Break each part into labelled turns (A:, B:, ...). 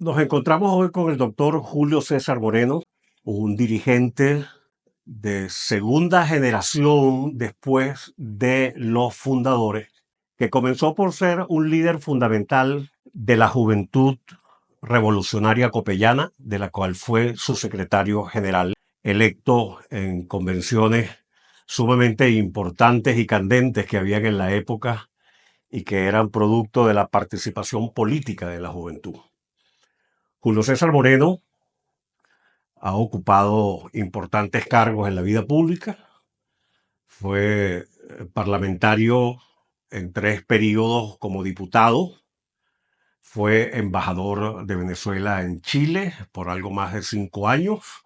A: Nos encontramos hoy con el doctor Julio César Moreno, un dirigente de segunda generación después de los fundadores, que comenzó por ser un líder fundamental de la Juventud Revolucionaria Copellana, de la cual fue su secretario general, electo en convenciones sumamente importantes y candentes que habían en la época y que eran producto de la participación política de la juventud. Julio César Moreno ha ocupado importantes cargos en la vida pública. Fue parlamentario en 3 periodos como diputado. Fue embajador de Venezuela en Chile por algo más de 5 años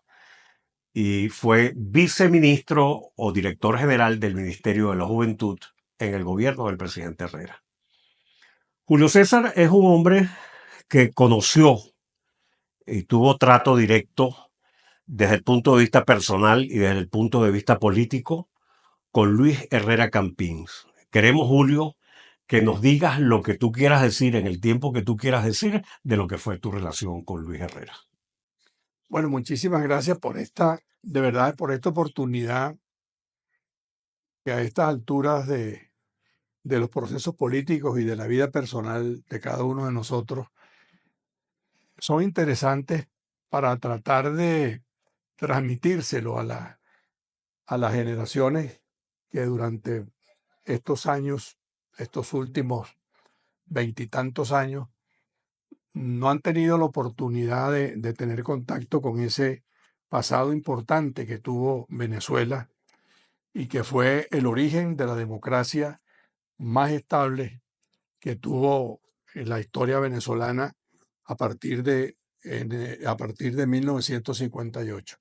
A: y fue viceministro o director general del Ministerio de la Juventud en el gobierno del presidente Herrera. Julio César es un hombre que conoció y tuvo trato directo desde el punto de vista personal y desde el punto de vista político con Luis Herrera Campins. Queremos, Julio, que nos digas lo que tú quieras decir en el tiempo que tú quieras decir de lo que fue tu relación con Luis Herrera.
B: Bueno, muchísimas gracias por de verdad, por esta oportunidad que a estas alturas de los procesos políticos y de la vida personal de cada uno de nosotros son interesantes para tratar de transmitírselo a las generaciones que durante estos años, estos últimos veintitantos años, no han tenido la oportunidad de tener contacto con ese pasado importante que tuvo Venezuela y que fue el origen de la democracia más estable que tuvo en la historia venezolana a partir de 1958.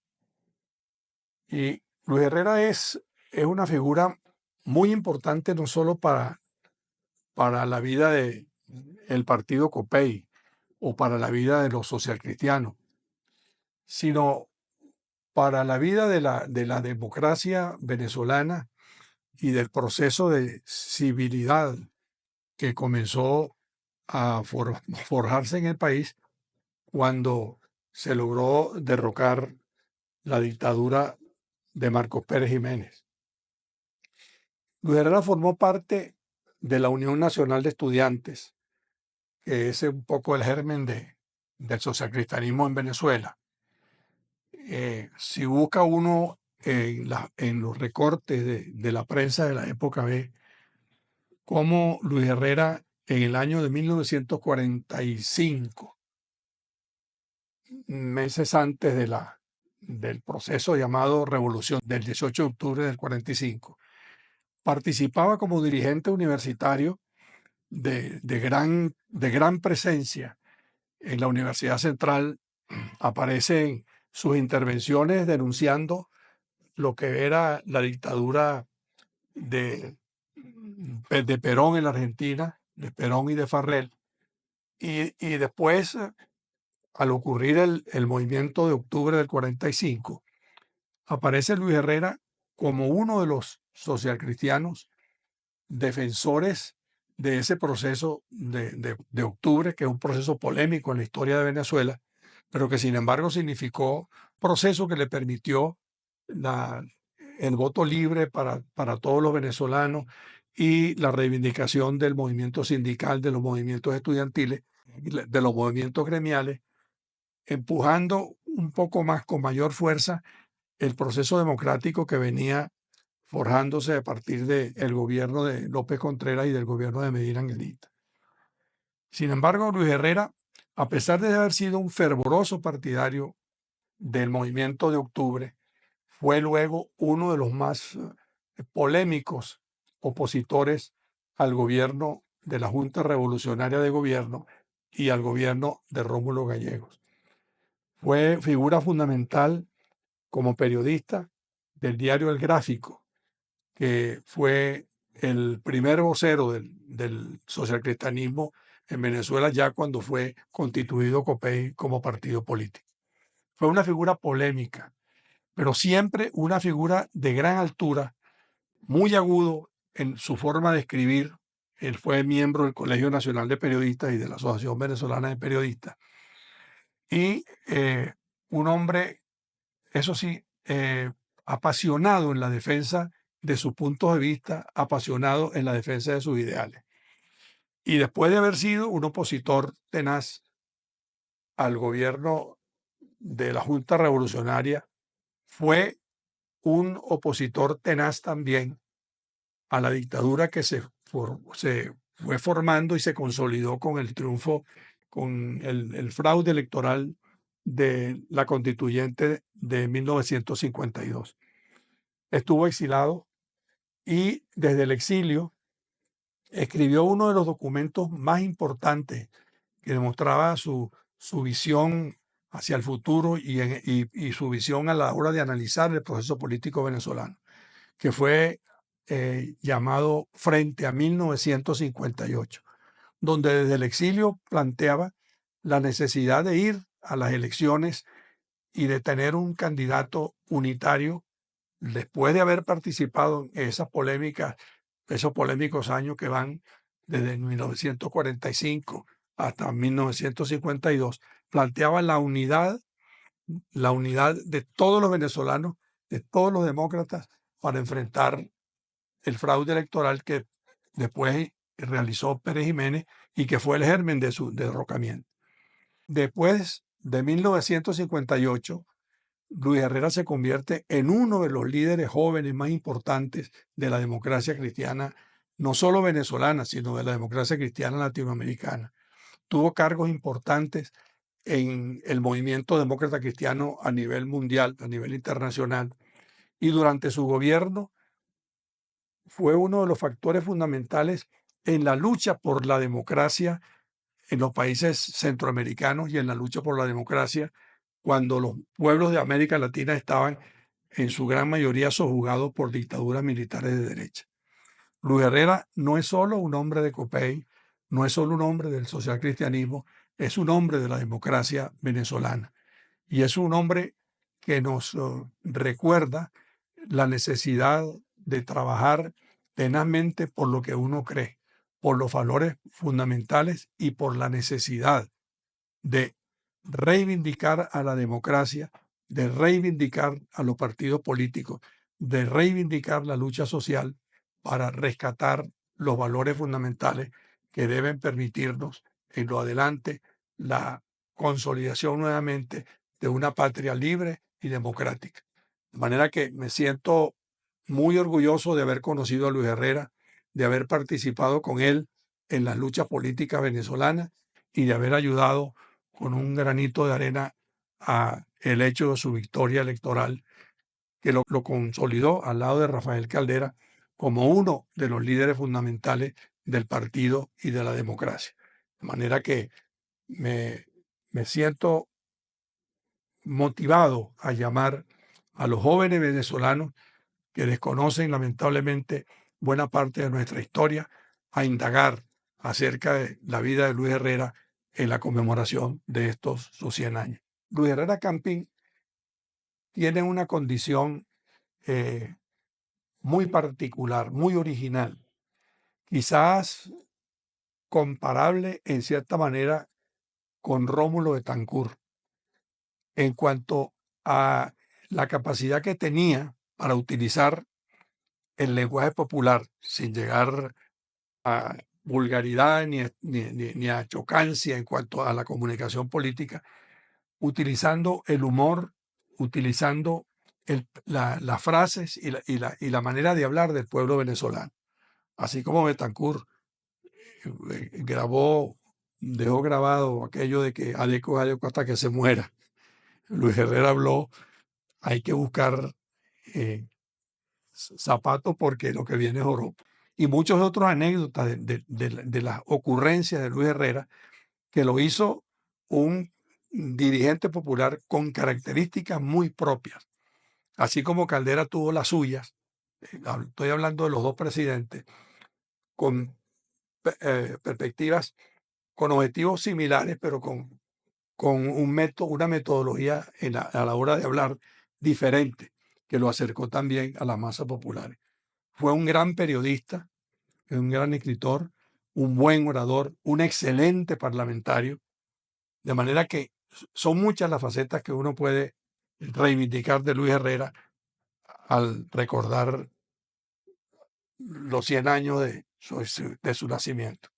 B: Y Luis Herrera es una figura muy importante no solo para la vida del partido Copey o para la vida de los socialcristianos, sino para la vida de la democracia venezolana y del proceso de civilidad que comenzó a forjarse en el país cuando se logró derrocar la dictadura de Marcos Pérez Jiménez. Luis Herrera formó parte de la Unión Nacional de Estudiantes, que es un poco el germen del socialcristianismo en Venezuela. Si busca uno en los recortes de la prensa de la época, ve cómo Luis Herrera en el año de 1945, meses antes del proceso llamado Revolución del 18 de octubre del 45, participaba como dirigente universitario de gran presencia en la Universidad Central. Aparecen sus intervenciones denunciando lo que era la dictadura de, de Perón en la Argentina, de Perón y de Farrell. Y después, al ocurrir el movimiento de octubre del 45, aparece Luis Herrera como uno de los socialcristianos defensores de ese proceso de octubre, que es un proceso polémico en la historia de Venezuela, pero que sin embargo significó proceso que le permitió la, el voto libre para todos los venezolanos y la reivindicación del movimiento sindical, de los movimientos estudiantiles, de los movimientos gremiales, empujando un poco más, con mayor fuerza, el proceso democrático que venía forjándose a partir del gobierno de López Contreras y del gobierno de Medina Anguelita. Sin embargo, Luis Herrera, a pesar de haber sido un fervoroso partidario del movimiento de octubre, fue luego uno de los más polémicos opositores al gobierno de la Junta Revolucionaria de Gobierno y al gobierno de Rómulo Gallegos. Fue figura fundamental como periodista del diario El Gráfico, que fue el primer vocero del socialcristianismo en Venezuela ya cuando fue constituido COPEI como partido político. Fue una figura polémica, pero siempre una figura de gran altura, muy agudo en su forma de escribir. Él fue miembro del Colegio Nacional de Periodistas y de la Asociación Venezolana de Periodistas. y un hombre, eso sí, apasionado en la defensa de sus puntos de vista, apasionado en la defensa de sus ideales. Y después de haber sido un opositor tenaz al gobierno de la Junta Revolucionaria, fue un opositor tenaz también a la dictadura que se fue formando y se consolidó con el triunfo, con el fraude electoral de la constituyente de 1952. Estuvo exilado y desde el exilio escribió uno de los documentos más importantes que demostraba su visión hacia el futuro y su visión a la hora de analizar el proceso político venezolano, que fue llamado Frente a 1958, donde desde el exilio planteaba la necesidad de ir a las elecciones y de tener un candidato unitario después de haber participado en esas polémicas, esos polémicos años que van desde 1945 hasta 1952, planteaba la unidad de todos los venezolanos, de todos los demócratas, para enfrentar el fraude electoral que después realizó Pérez Jiménez y que fue el germen de su derrocamiento. Después de 1958, Luis Herrera se convierte en uno de los líderes jóvenes más importantes de la democracia cristiana, no solo venezolana, sino de la democracia cristiana latinoamericana. Tuvo cargos importantes en el movimiento demócrata cristiano a nivel mundial, a nivel internacional, y durante su gobierno fue uno de los factores fundamentales en la lucha por la democracia en los países centroamericanos y en la lucha por la democracia cuando los pueblos de América Latina estaban en su gran mayoría sojuzgados por dictaduras militares de derecha. Luis Herrera no es solo un hombre de Copey, no es solo un hombre del socialcristianismo, es un hombre de la democracia venezolana. Y es un hombre que nos recuerda la necesidad de trabajar tenazmente por lo que uno cree, por los valores fundamentales y por la necesidad de reivindicar a la democracia, de reivindicar a los partidos políticos, de reivindicar la lucha social para rescatar los valores fundamentales que deben permitirnos en lo adelante la consolidación nuevamente de una patria libre y democrática. De manera que me siento muy orgulloso de haber conocido a Luis Herrera, de haber participado con él en las luchas políticas venezolanas y de haber ayudado con un granito de arena a el hecho de su victoria electoral, que lo consolidó al lado de Rafael Caldera como uno de los líderes fundamentales del partido y de la democracia. De manera que me, me siento motivado a llamar a los jóvenes venezolanos que desconocen lamentablemente buena parte de nuestra historia a indagar acerca de la vida de Luis Herrera en la conmemoración de estos sus 100 años. Luis Herrera Campín tiene una condición muy particular, muy original, quizás comparable en cierta manera con Rómulo Betancourt, en cuanto a la capacidad que tenía para utilizar el lenguaje popular sin llegar a vulgaridad ni a chocancia en cuanto a la comunicación política, utilizando el humor, utilizando las frases y la manera de hablar del pueblo venezolano. Así como Betancourt dejó grabado aquello de que adeco hasta que se muera. Luis Herrera habló, hay que buscar zapatos porque lo que viene es joropo. Y muchas otras anécdotas de las ocurrencias de Luis Herrera, que lo hizo un dirigente popular con características muy propias. Así como Caldera tuvo las suyas, estoy hablando de los dos presidentes, con perspectivas, con objetivos similares, pero con una metodología a la hora de hablar diferente, que lo acercó también a las masas populares. Fue un gran periodista, un gran escritor, un buen orador, un excelente parlamentario, de manera que Son muchas las facetas que uno puede reivindicar de Luis Herrera al recordar los 100 años de su nacimiento.